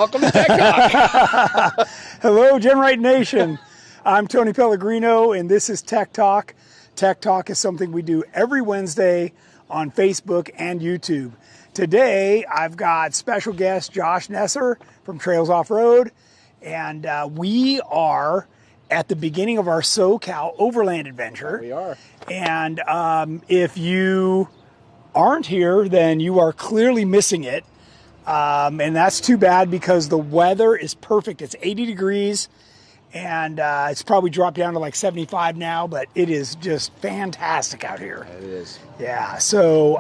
Welcome to Tech Talk. Hello, GenRight Nation. I'm Tony Pellegrino, and this is Tech Talk. Tech Talk is something we do every Wednesday on Facebook and YouTube. Today, I've got special guest Josh Nesser from Trails Off-Road, and we are at the beginning of our SoCal Overland adventure. We are. And if you aren't here, then you are clearly missing it. And that's too bad because the weather is perfect. It's 80 degrees and it's probably dropped down to like 75 now, but it is just fantastic out here. It is. Yeah. So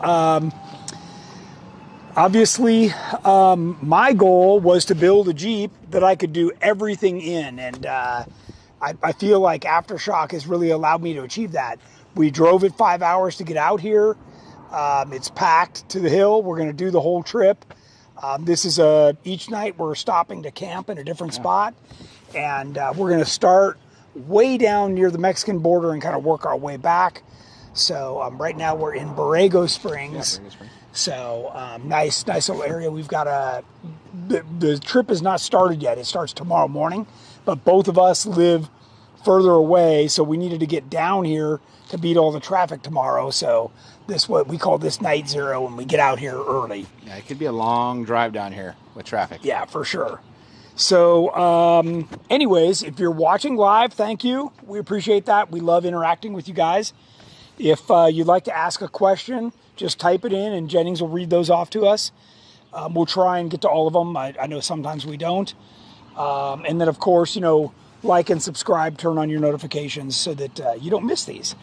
obviously my goal was to build a Jeep that I could do everything in. And I feel like Aftershock has really allowed me to achieve that. We drove it 5 hours to get out here. It's packed to the hill. We're going to do the whole trip. This is each night we're stopping to camp in a different spot, and we're going to start way down near the Mexican border and kind of work our way back. So right now we're in Borrego Springs. Yeah, Borrego Springs. So nice little area. We've got the trip is not started yet. It starts tomorrow morning, but both of us live further away, so we needed to get down here to beat all the traffic tomorrow. So this what we call this night zero, and we get out here early. Yeah, it could be a long drive down here with traffic. Yeah, for sure. So anyways, if you're watching live, thank you. We appreciate that. We love interacting with you guys. If you'd like to ask a question, just type it in and Jennings will read those off to us. We'll try and get to all of them. I know sometimes we don't. And then, of course, like and subscribe, turn on your notifications so that you don't miss these.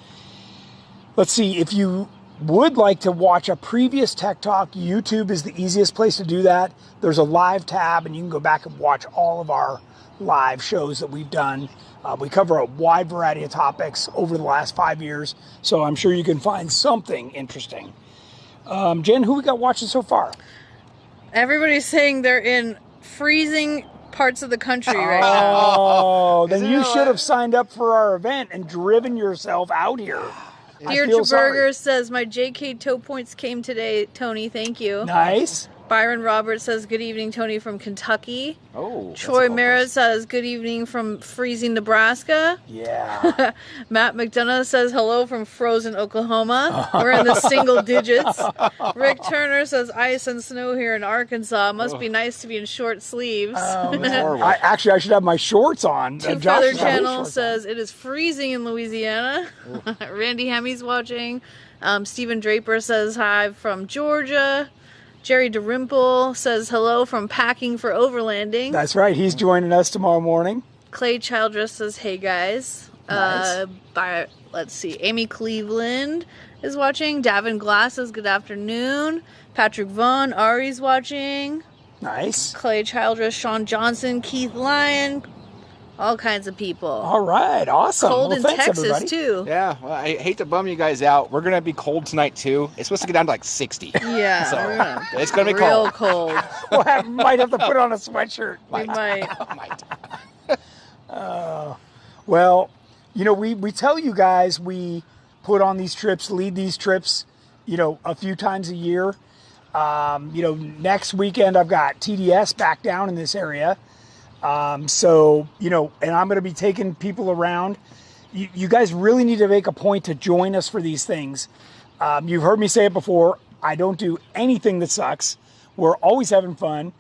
Let's see, if you would like to watch a previous Tech Talk, YouTube is the easiest place to do that. There's a live tab, and you can go back and watch all of our live shows that we've done. We cover a wide variety of topics over the last 5 years, so I'm sure you can find something interesting. Jen, who we got watching so far? Everybody's saying they're in freezing parts of the country right now. Oh, then you should have signed up for our event and driven yourself out here. Deirdre Berger says, my JK tow points came today, Tony. Thank you. Nice. Byron Roberts says, good evening, Tony, from Kentucky. Oh, Troy Merritt says, good evening from freezing Nebraska. Yeah. Matt McDonough says, hello from frozen Oklahoma. We're in the single digits. Rick Turner says, ice and snow here in Arkansas. Must be nice to be in short sleeves. I should have my shorts on. Two Feather Channel says, it is freezing in Louisiana. Randy Hemmy's watching. Stephen Draper says, hi from Georgia. Jerry DeRimple says hello from packing for overlanding. That's right. He's joining us tomorrow morning. Clay Childress says, hey guys. Nice. Let's see. Amy Cleveland is watching. Davin Glass says good afternoon. Patrick Vaughn, Ari's watching. Nice. Clay Childress, Sean Johnson, Keith Lyon. All kinds of people. All right, awesome. Cold in thanks, Texas, everybody. too. Yeah, well, I hate to bum you guys out. We're going to be cold tonight, too. It's supposed to get down to like 60. Yeah. So it's going to be real cold. cold. Might have to put on a sweatshirt. We might. Well, we tell you guys we put on these trips, lead these trips, a few times a year. Next weekend I've got TDS back down in this area. So, and I'm going to be taking people around. You guys really need to make a point to join us for these things. You've heard me say it before. I don't do anything that sucks. We're always having fun.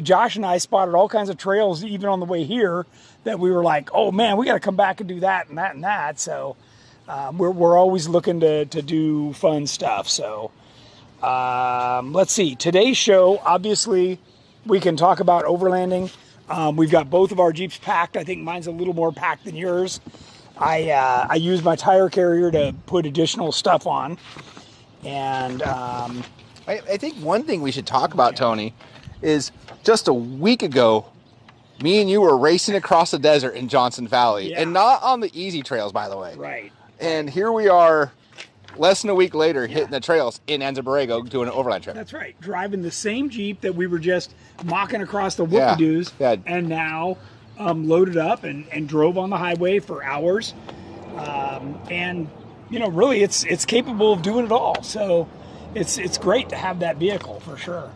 Josh and I spotted all kinds of trails, even on the way here, that we were like, oh man, we got to come back and do that and that and that. So, we're always looking to do fun stuff. So, let's see. Today's show, obviously, we can talk about overlanding. We've got both of our Jeeps packed. I think mine's a little more packed than yours. I use my tire carrier to put additional stuff on. And I think one thing we should talk about, Tony, is just a week ago, me and you were racing across the desert in Johnson Valley. Yeah. And not on the easy trails, by the way. right. And here we are, less than a week later, hitting the trails in Anza Borrego doing an overland trip. That's right. Driving the same Jeep that we were just mocking across the whoop-de-doos, and now loaded up and drove on the highway for hours. And really, it's capable of doing it all. So it's great to have that vehicle for sure.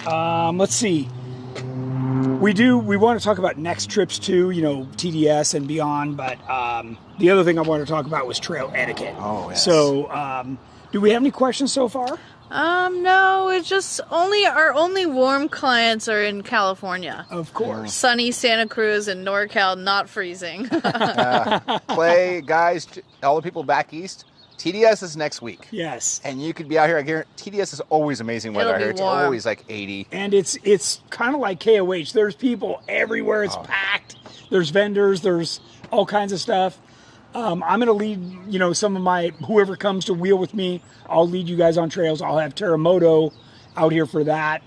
Let's see. We want to talk about next trips too, you know, TDS and beyond. But the other thing I wanted to talk about was trail etiquette. Oh, yes. So, do we have any questions so far? No, it's just our only warm clients are in California. Of course. Sunny Santa Cruz and NorCal, not freezing. Clay, guys, all the people back east, TDS is next week. Yes. And you could be out here. I guarantee TDS is always amazing weather It'll out be here. It's warm. always like 80. And it's kind of like KOH. There's people everywhere. It's packed. There's vendors. There's all kinds of stuff. I'm going to lead, you know, some of my, whoever comes to wheel with me, I'll lead you guys on trails. I'll have Terremoto out here for that.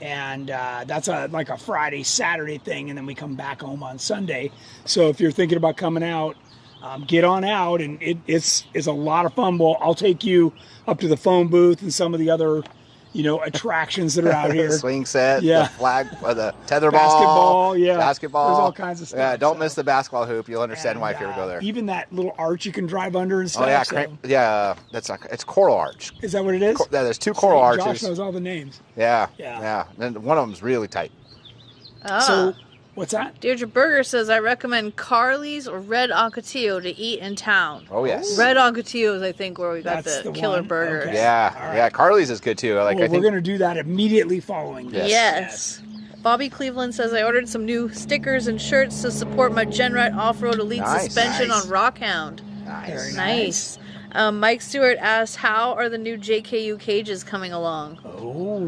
And that's like a Friday, Saturday thing. And then we come back home on Sunday. So if you're thinking about coming out, get on out. And it's a lot of fun. Well, I'll take you up to the phone booth and some of the other, you know, attractions that are out here. Swing set, Yeah. the flag, the tetherball, Basketball, yeah. basketball. There's all kinds of stuff. Yeah, don't so. miss the basketball hoop. You'll understand And, why if you ever go there. Even that little arch you can drive under and stuff. Oh yeah, so- yeah. That's not. It's Coral Arch. Is that what it is? Yeah, there's two coral arches. Josh knows all the names. Yeah, Yeah. yeah. And one of them's really tight. So, what's that? Deirdre Berger says, I recommend Carly's or Red Ocotillo to eat in town. Oh yes. Red Ocotillo is, I think, where we got That's the the killer one. burgers. Okay. Yeah, All right. yeah. Carly's is good too. Well, I we're think. going to do that immediately following this. Yes. Bobby Cleveland says, I ordered some new stickers and shirts to support my GenRight off-road elite Nice. suspension Nice. on Rockhound. Very Nice. Mike Stewart asks, how are the new JKU cages coming along? Oh,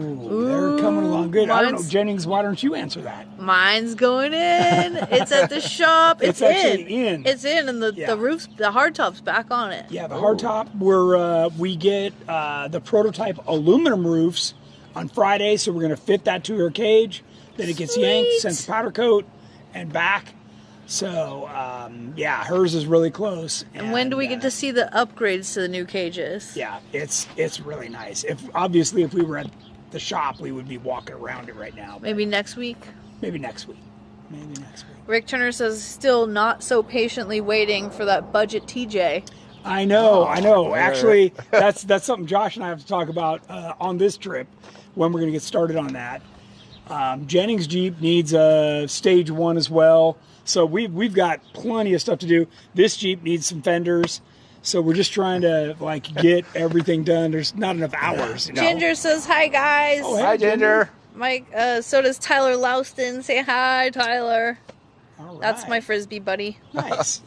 they're coming along good. I don't know, mine's- Jennings, why don't you answer that? Mine's going in. It's at the shop. It's actually in. It's in, and Yeah. the roof's, the hardtop's back on it. Yeah, the hardtop, we get the prototype aluminum roofs on Friday, so we're going to fit that to her cage. Then it gets yanked, Sweet. sent to powder coat, and back. So, yeah, hers is really close. And when do we get to see the upgrades to the new cages? Yeah, it's really nice. Obviously, if we were at the shop, we would be walking around it right now. But Maybe next week? maybe next week. Maybe next week. Rick Turner says, still not so patiently waiting for that budget TJ. I know. where- Actually, that's something Josh and I have to talk about on this trip when we're going to get started on that. Jennings Jeep needs a stage 1 as well. So we've got plenty of stuff to do. This Jeep needs some fenders. So we're just trying to like get everything done. There's not enough hours. You know? Ginger says, hi, guys. Oh, hey. Hi, Ginger. Mike, so does Tyler Louston. Say hi, Tyler. All That's right. my Frisbee buddy. Nice.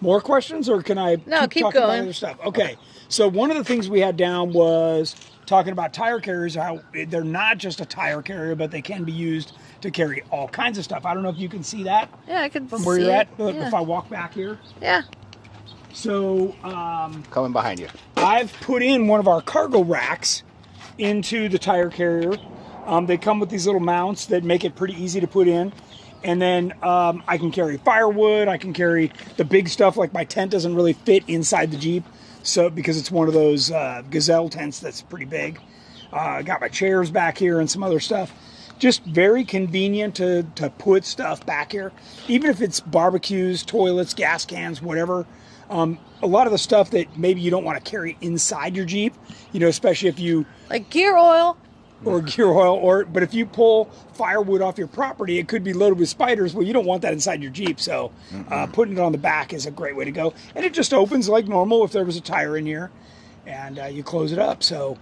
More questions, or can I keep talking about going. other stuff? Okay. So one of the things we had down was talking about tire carriers, how they're not just a tire carrier, but they can be used to carry all kinds of stuff. I don't know if you can see that Yeah, I can from see where you're it. at. Yeah. If I walk back here. Yeah. So Coming behind you. I've put in one of our cargo racks into the tire carrier. They come with these little mounts that make it pretty easy to put in. And then I can carry firewood. I can carry the big stuff, like my tent doesn't really fit inside the Jeep. So because it's one of those Gazelle tents that's pretty big. I got my chairs back here and some other stuff. Just very convenient to put stuff back here. Even if it's barbecues, toilets, gas cans, whatever. A lot of the stuff that maybe you don't want to carry inside your Jeep, you know, especially if you, Like gear oil. or gear oil, but if you pull firewood off your property, it could be loaded with spiders. Well, you don't want that inside your Jeep, so putting it on the back is a great way to go. And it just opens like normal if there was a tire in here, and you close it up. So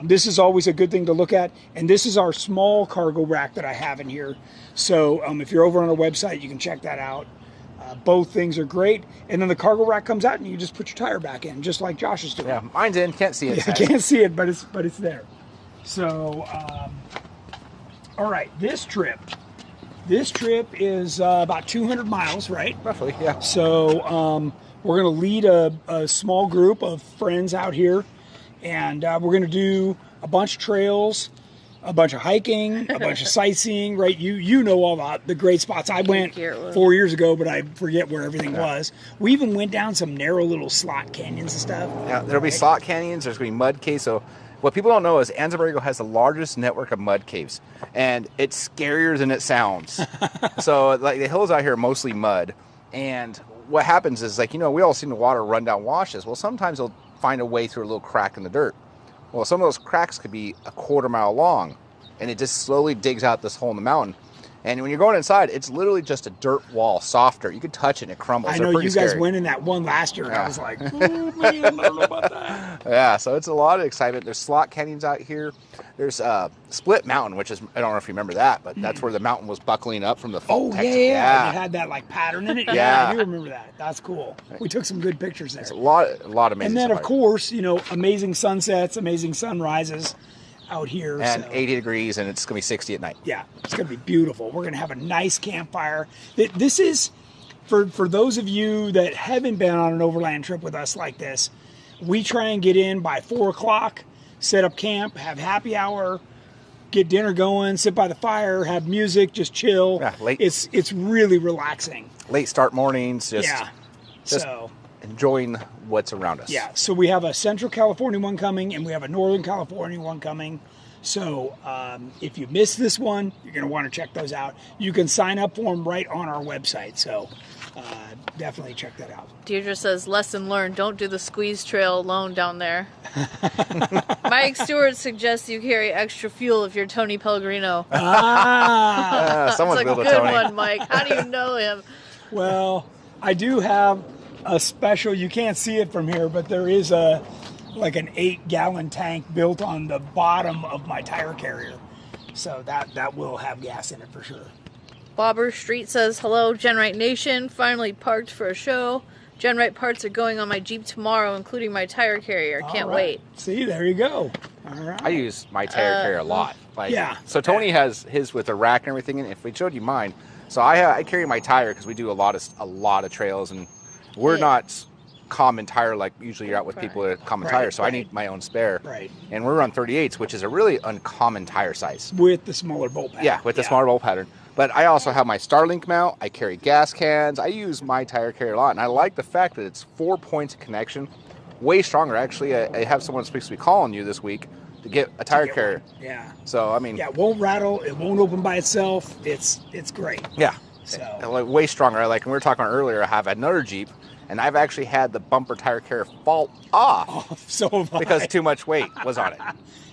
this is always a good thing to look at. And this is our small cargo rack that I have in here. So if you're over on our website, you can check that out. Both things are great. And then the cargo rack comes out and you just put your tire back in, just like Josh is doing. Yeah, mine's in. Can't see it. I can't see it, but it's there. So, all right, this trip is about 200 miles, right? Roughly, yeah. So we're going to lead a small group of friends out here, and we're going to do a bunch of trails, a bunch of hiking, a bunch of sightseeing, right? You know all the great spots. I went 4 years ago, but I forget where everything was. We even went down some narrow little slot canyons and stuff. Yeah, there'll be slot canyons. There's going to be mud caves. So what people don't know is Anza-Borrego has the largest network of mud caves, and it's scarier than it sounds. So like the hills out here are mostly mud, and what happens is, like, you know, we all seen the water run down washes. Well, sometimes they'll find a way through a little crack in the dirt. Well, some of those cracks could be a 1/4 mile long, and it just slowly digs out this hole in the mountain. And when you're going inside, it's literally just a dirt wall, softer. You could touch it and it crumbles. I know you guys went in that one last year, and I was like, oh, man, I don't know about that. Yeah, so it's a lot of excitement. There's slot canyons out here. There's Split Mountain, which is, I don't know if you remember that, but that's where the mountain was buckling up from the fall. Oh, yeah. It had that like pattern in it. Yeah. I do remember that. That's cool. We took some good pictures there. It's a lot of amazing And then, stuff. of course, you know, amazing sunsets, amazing sunrises out here. And so. 80 degrees, and it's going to be 60 at night. Yeah, it's going to be beautiful. We're going to have a nice campfire. This is, for those of you that haven't been on an overland trip with us like this, we try and get in by 4 o'clock, set up camp, have happy hour, get dinner going, sit by the fire, have music, just chill. Yeah, late. It's really relaxing. Late start mornings, just So enjoying what's around us. yeah, so we have a Central California one coming, and we have a Northern California one coming. So if you missed this one, you're going to want to check those out. You can sign up for them right on our website. So definitely check that out. Deirdre says, lesson learned, don't do the squeeze trail alone down there. Mike Stewart suggests you carry extra fuel if you're Tony Pellegrino. Someone's That's a built good Tony. one, Mike. How do you know him? Well, I do have a special, you can't see it from here, but there is like an 8-gallon tank built on the bottom of my tire carrier. So that will have gas in it for sure. Bobber Street says, hello, GenRight Nation. Finally parked for a show. GenRight parts are going on my Jeep tomorrow, including my tire carrier. Can't wait. See, there you go. All right. I use my tire carrier a lot. Yeah. So Tony has his with a rack and everything, and if we showed you mine, so I carry my tire because we do a lot of trails, and we're not common tire like usually you're out with people at common tire, so I need my own spare. Right. And we're on 38s, which is a really uncommon tire size. With the smaller bolt pattern. Yeah, with the smaller bolt pattern. But I also have my Starlink mount. I carry gas cans. I use my tire carrier a lot, and I like the fact that it's 4 points of connection. Way stronger, actually. I have someone supposed to be calling you this week to get a tire carrier. Yeah. So I mean, yeah, it won't rattle. It won't open by itself. It's great. Yeah. So Like way stronger. Like we were talking earlier, I have another Jeep, and I've actually had the bumper tire carrier fall off so have I. because too much weight was on it.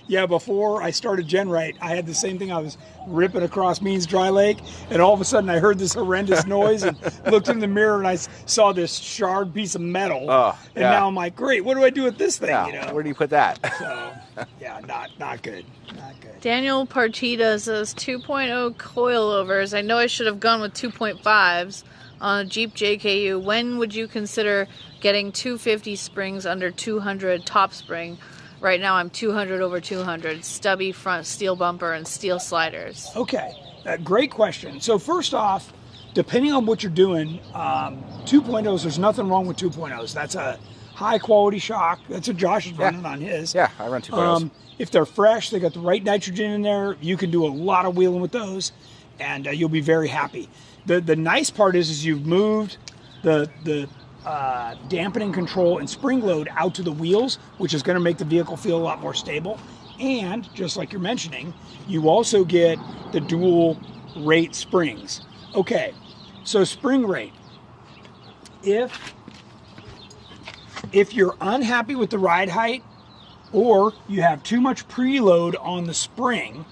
Yeah, before I started GenRight, I had the same thing. I was ripping across Means Dry Lake, and all of a sudden I heard this horrendous noise and looked in the mirror, and I saw this charred piece of metal. And now I'm like, great, what do I do with this thing? Yeah. You know? Where do you put that? So, yeah, not good. Not good. Daniel Partita says 2.0 coilovers. I know I should have gone with 2.5s on a Jeep JKU. When would you consider getting 250 springs under 200 top spring? Right now I'm 200 over 200, stubby front steel bumper and steel sliders. Okay, great question. So first off, depending on what you're doing, 2.0s, there's nothing wrong with 2.0s. That's a high quality shock. That's what Josh is running on his. Yeah, I run 2.0s. If they're fresh, they got the right nitrogen in there, you can do a lot of wheeling with those, and you'll be very happy. The nice part is you've moved the dampening control and spring load out to the wheels, which is going to make the vehicle feel a lot more stable. And just like you're mentioning, you also get the dual rate springs. Okay, so spring rate. If you're unhappy with the ride height, or you have too much preload on the spring,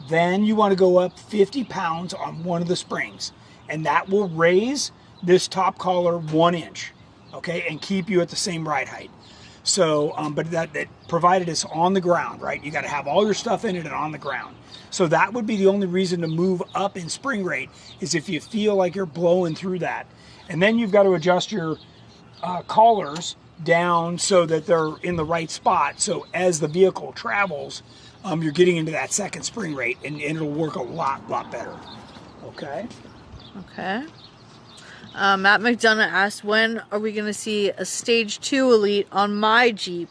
then you want to go up 50 pounds on one of the springs, and that will raise this top collar 1 inch, okay, and keep you at the same ride height. So, but that provided it's on the ground, right? You got to have all your stuff in it and on the ground. So that would be the only reason to move up in spring rate, is if you feel like you're blowing through that. And then you've got to adjust your collars down so that they're in the right spot. So as the vehicle travels, you're getting into that second spring rate, and it'll work a lot better. Okay. Okay. Matt McDonough asked, when are we going to see a Stage 2 Elite on my Jeep?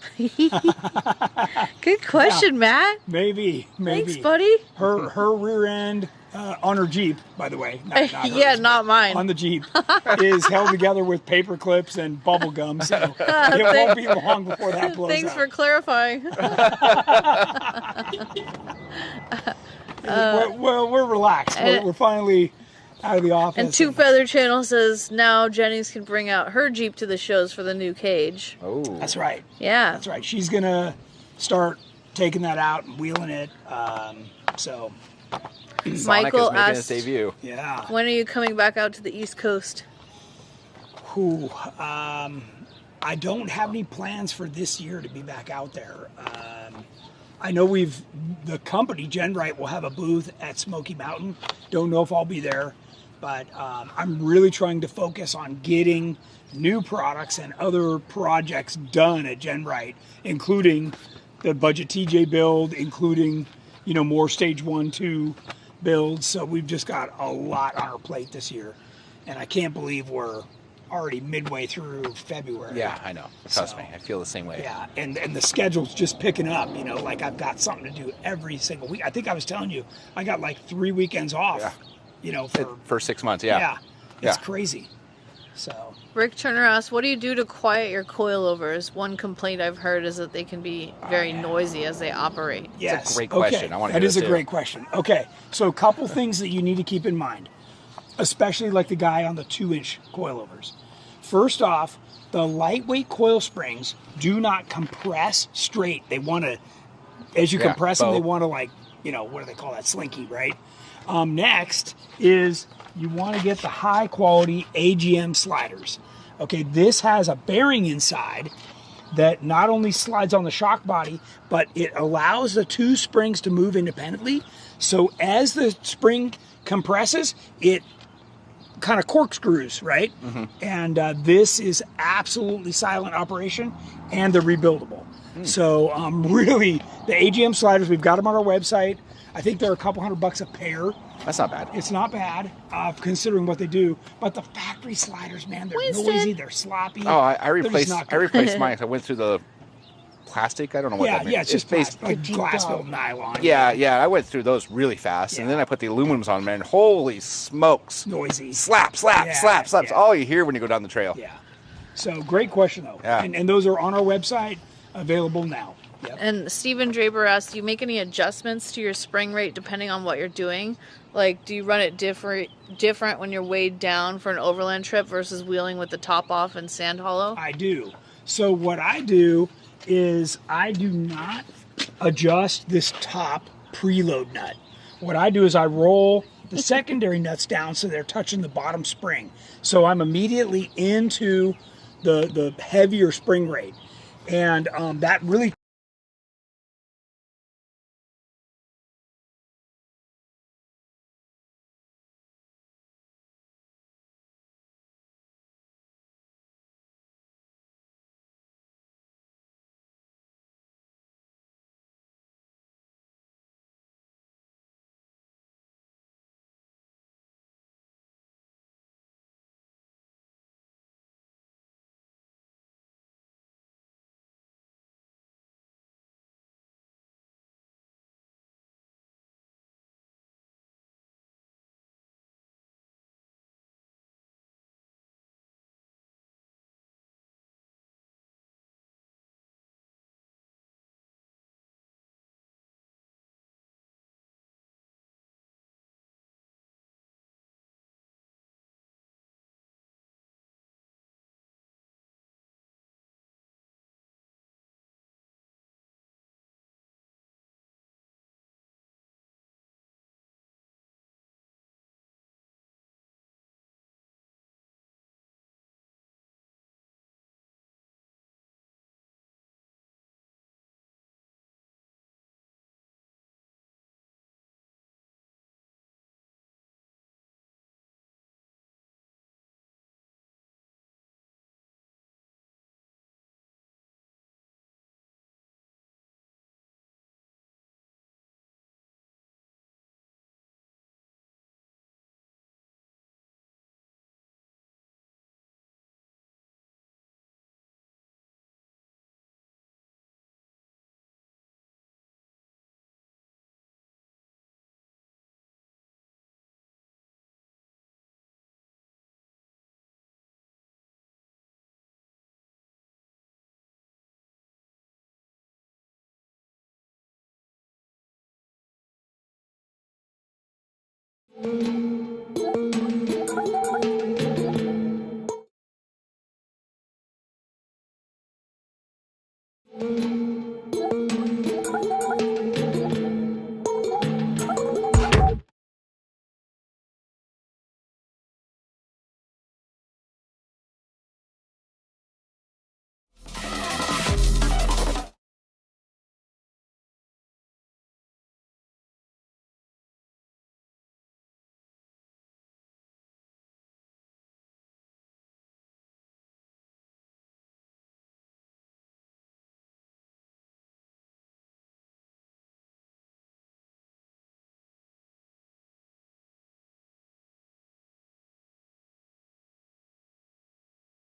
Good question, Matt. Maybe. Thanks, buddy. Her rear end on her Jeep, by the way. Not yeah, hers, not mine. On the Jeep is held together with paper clips and bubble gum. So it won't be long before that blows Thanks up. for clarifying. Well, we're relaxed. We're finally out of the office. And Two Feather Channel says now Jennings can bring out her Jeep to the shows for the new cage. Oh, That's right. Yeah. That's right. She's going to start taking that out and wheeling it. So, Sonic Michael is making asked, his debut. yeah. when are you coming back out to the East Coast? Who? I don't have any plans for this year to be back out there. I know the company, GenRight, will have a booth at Smoky Mountain. Don't know if I'll be there, but I'm really trying to focus on getting new products and other projects done at GenRight, including the Budget TJ build, including, more stage 1, 2 builds. So we've just got a lot on our plate this year, and I can't believe we're already midway through February. Yeah, I know. Trust me, I feel the same way. Yeah, and the schedule's just picking up. Like I've got something to do every single week. I think I was telling you, I got like 3 weekends off. Yeah. For For 6 months. Yeah. It's crazy. So Rick Turner asked, what do you do to quiet your coilovers? One complaint I've heard is that they can be very noisy as they operate. yes, It's a great question. I want to That hear is this a too. great question. Okay, so a couple things that you need to keep in mind, especially like the guy on the 2-inch coilovers. First off, the lightweight coil springs do not compress straight. They want to, as you compress them, they want to what do they call that? Slinky, right? Next is you want to get the high quality AGM sliders. Okay, this has a bearing inside that not only slides on the shock body, but it allows the 2 springs to move independently. So as the spring compresses, it kind of corkscrews, right? Mm-hmm. And this is absolutely silent operation, and they're rebuildable. So really, the AGM sliders, we've got them on our website. I think they're a couple $100 a pair. That's not bad. It's not bad, considering what they do. But the factory sliders, man, they're noisy, they're sloppy. Oh, I replaced mine. I went through the plastic. I don't know what that means. Yeah, it's just plastic, like glass-filled nylon. Yeah. I went through those really fast, and then I put the aluminums on, man. Holy smokes. Noisy. Slap. Yeah. All you hear when you go down the trail. Yeah. So, great question, though. Yeah. And those are on our website, available now. Yep. And Stephen Draper asked, do you make any adjustments to your spring rate depending on what you're doing? Like, do you run it different when you're weighed down for an overland trip versus wheeling with the top off in Sand Hollow? I do. So what I do is I do not adjust this top preload nut. What I do is I roll the secondary nuts down so they're touching the bottom spring. So I'm immediately into the heavier spring rate. And that really